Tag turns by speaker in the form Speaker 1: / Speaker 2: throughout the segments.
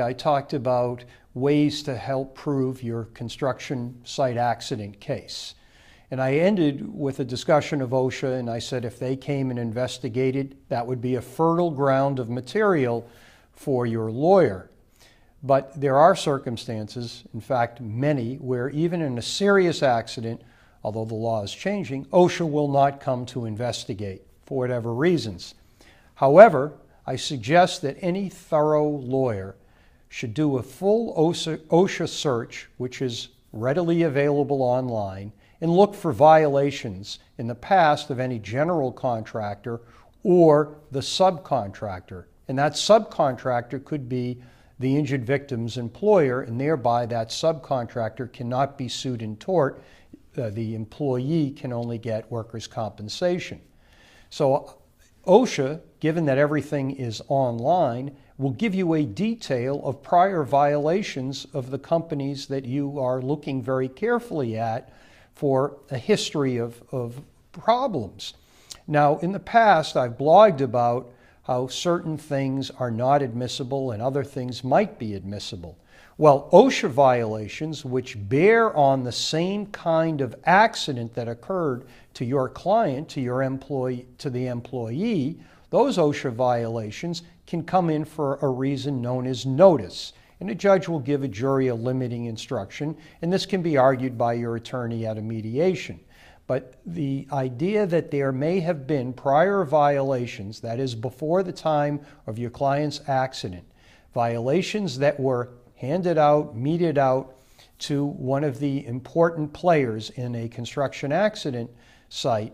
Speaker 1: I talked about ways to help prove your construction site accident case. And I ended with a discussion of OSHA, and I said if they came and investigated, that would be a fertile ground of material for your lawyer. But there are circumstances, in fact many, where even in a serious accident, although the law is changing, OSHA will not come to investigate for whatever reasons. However, I suggest that any thorough lawyer should do a full OSHA search, which is readily available online, and look for violations in the past of any general contractor or the subcontractor. And that subcontractor could be the injured victim's employer, and thereby that subcontractor cannot be sued in tort. The employee can only get workers' compensation. So OSHA, given that everything is online, will give you a detail of prior violations of the companies that you are looking very carefully at for a history of problems. Now, in the past, I've blogged about how certain things are not admissible and other things might be admissible. Well, OSHA violations, which bear on the same kind of accident that occurred to your client, to your employee, to the employee, those OSHA violations can come in for a reason known as notice. And a judge will give a jury a limiting instruction, and this can be argued by your attorney at a mediation. But the idea that there may have been prior violations, that is before the time of your client's accident, violations that were handed out, meted out to one of the important players in a construction accident site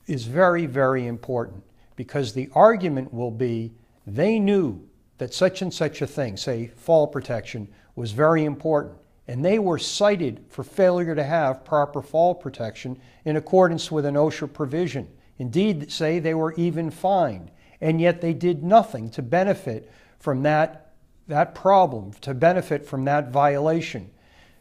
Speaker 1: is very, very important, because the argument will be they knew that such and such a thing, say fall protection, was very important, and they were cited for failure to have proper fall protection in accordance with an OSHA provision. Indeed, say they were even fined, and yet they did nothing to benefit from that problem, to benefit from that violation.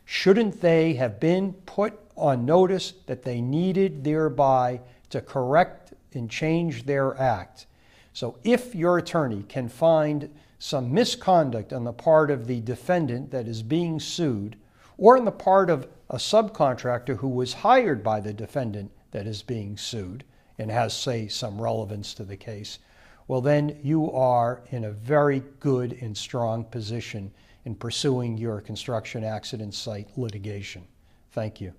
Speaker 1: Shouldn't they have been put on notice that they needed thereby to correct and change their act? So if your attorney can find some misconduct on the part of the defendant that is being sued, or on the part of a subcontractor who was hired by the defendant that is being sued and has, say, some relevance to the case, well, then you are in a very good and strong position in pursuing your construction accident site litigation. Thank you.